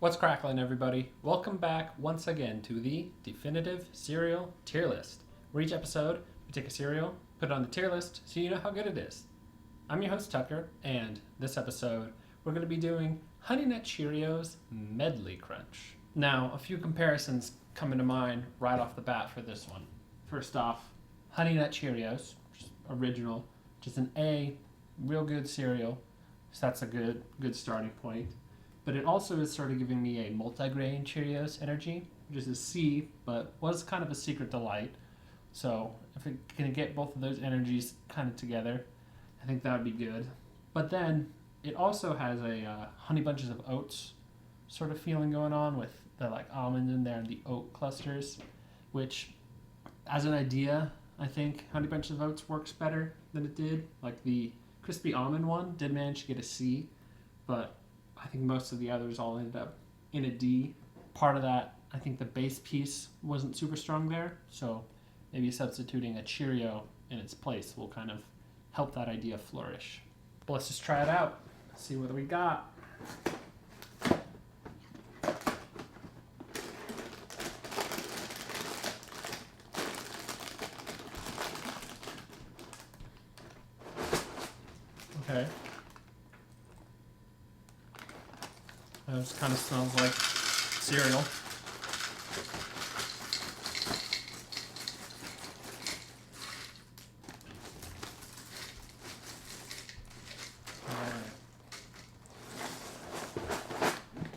What's crackling, everybody? Welcome back once again to the definitive cereal tier list. Where each episode, we take a cereal, put it on the tier list so you know how good it is. I'm your host, Tucker, and this episode, we're going to be doing Honey Nut Cheerios Medley Crunch. Now, a few comparisons come into mind right off the bat for this one. First off, Honey Nut Cheerios, original, just an A, real good cereal, so that's a good starting point. But it also is sort of giving me a multigrain Cheerios energy, which is a C, but was kind of a secret delight. So if it can get both of those energies kind of together, I think that would be good. But then it also has a honey bunches of oats sort of feeling going on with the like almonds in there and the oat clusters, which as an idea, I think honey bunches of oats works better than it did. Like the crispy almond one did manage to get a C, but I think most of the others all ended up in a D. Part of that, I think the base piece wasn't super strong there, so maybe substituting a Cheerio in its place will kind of help that idea flourish. But let's just try it out, see what we got. Okay. This kind of smells like cereal. Alright.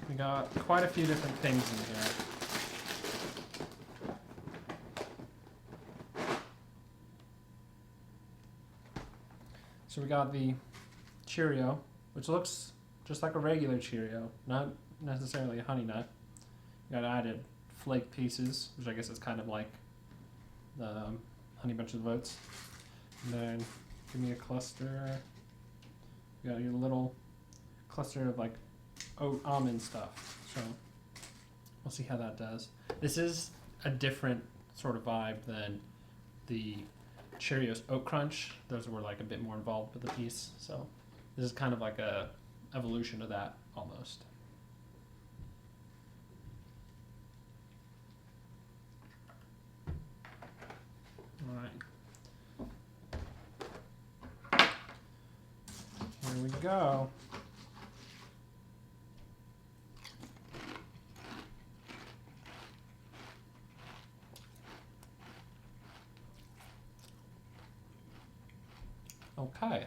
We got quite a few different things in here. So we got the Cheerio, which looks just like a regular Cheerio, not necessarily a honey nut. Got added flake pieces, which I guess is kind of like the honey bunch of oats. And then give me a cluster. You got your little cluster of like oat almond stuff. So we'll see how that does. This is a different sort of vibe than the Cheerios Oat Crunch. Those were like a bit more involved with the piece. So this is kind of like a evolution of that almost. All right. Here we go. Okay.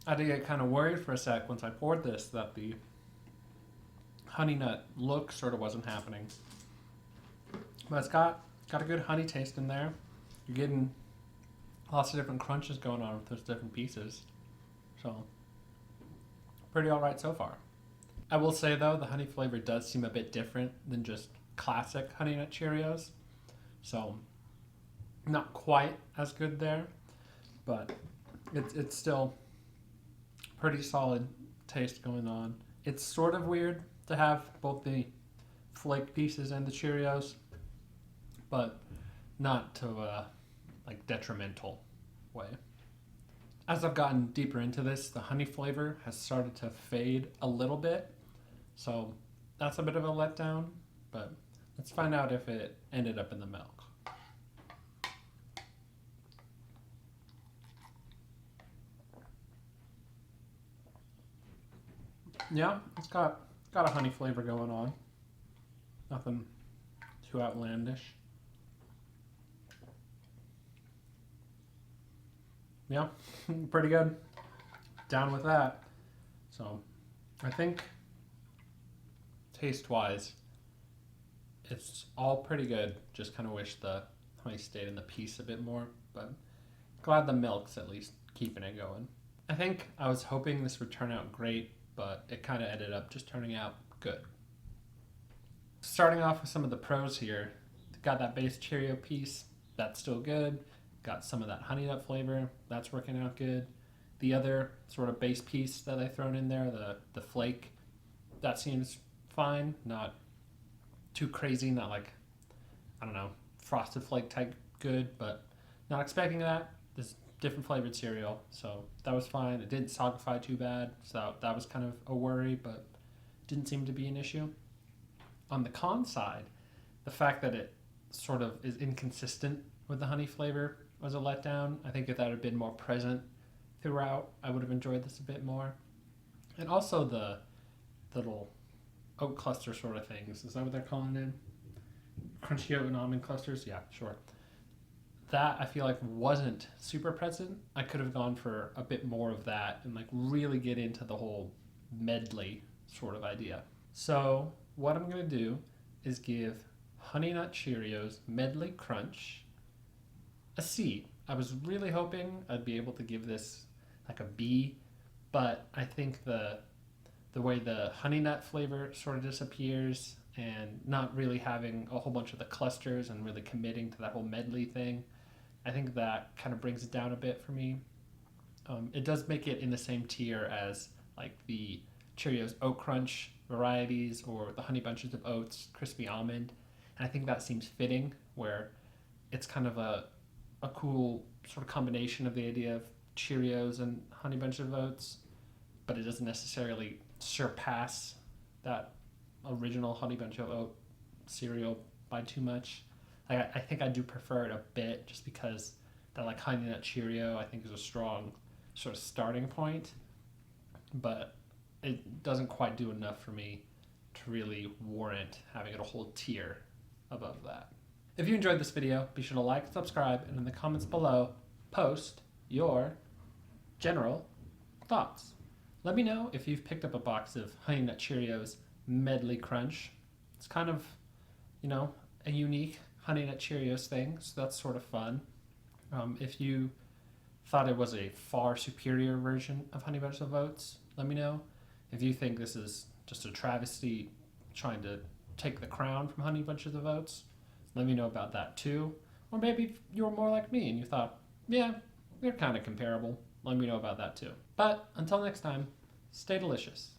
I did get kind of worried for a sec once I poured this that the honey nut look sort of wasn't happening. But it's got a good honey taste in there. You're getting lots of different crunches going on with those different pieces. So, pretty alright so far. I will say though, the honey flavor does seem a bit different than just classic Honey Nut Cheerios. So, not quite as good there, but it's still pretty solid taste going on. It's sort of weird to have both the flake pieces and the Cheerios, but not to a like detrimental way. As I've gotten deeper into this, the honey flavor has started to fade a little bit, so that's a bit of a letdown, but let's find out if it ended up in the milk. Yeah, it's got a honey flavor going on. Nothing too outlandish. Yeah, pretty good. Down with that. So, I think taste-wise, it's all pretty good. Just kind of wish the honey stayed in the piece a bit more, but glad the milk's at least keeping it going. I think I was hoping this would turn out great, but it kind of ended up just turning out good. Starting off with some of the pros here, got that base Cheerio piece, that's still good. Got some of that honey nut flavor, that's working out good. The other sort of base piece that I've thrown in there, the flake, that seems fine, not too crazy, not like, I don't know, frosted flake type good, but not expecting that. This different flavored cereal, so that was fine. It didn't sogify too bad, so that was kind of a worry, but didn't seem to be an issue. On the con side, the fact that it sort of is inconsistent with the honey flavor was a letdown. I think if that had been more present throughout, I would have enjoyed this a bit more. And also the little oat cluster sort of things. Is that what they're calling it? Crunchy oat and almond clusters? Yeah, sure. That I feel like wasn't super present. I could have gone for a bit more of that and like really get into the whole medley sort of idea. So what I'm going to do is give Honey Nut Cheerios Medley Crunch a C. I was really hoping I'd be able to give this like a B, but I think the way the honey nut flavor sort of disappears and not really having a whole bunch of the clusters and really committing to that whole medley thing, I think that kind of brings it down a bit for me. It does make it in the same tier as like the Cheerios Oat Crunch varieties or the Honey Bunches of Oats Crispy Almond, and I think that seems fitting where it's kind of a cool sort of combination of the idea of Cheerios and Honey Bunches of Oats, but it doesn't necessarily surpass that original Honey Bunch of Oat cereal by too much. I think I do prefer it a bit just because that like Honey Nut Cheerio I think is a strong sort of starting point, but it doesn't quite do enough for me to really warrant having it a whole tier above that. If you enjoyed this video, be sure to like, subscribe, and in the comments below, post your general thoughts. Let me know if you've picked up a box of Honey Nut Cheerios Medley Crunch. It's kind of, a unique Honey Nut Cheerios thing, so that's sort of fun. If you thought it was a far superior version of Honey Bunches of Oats, let me know. If you think this is just a travesty trying to take the crown from Honey Bunches of Oats, let me know about that too. Or maybe you were more like me and you thought, yeah, they're kind of comparable. Let me know about that too. But until next time, stay delicious.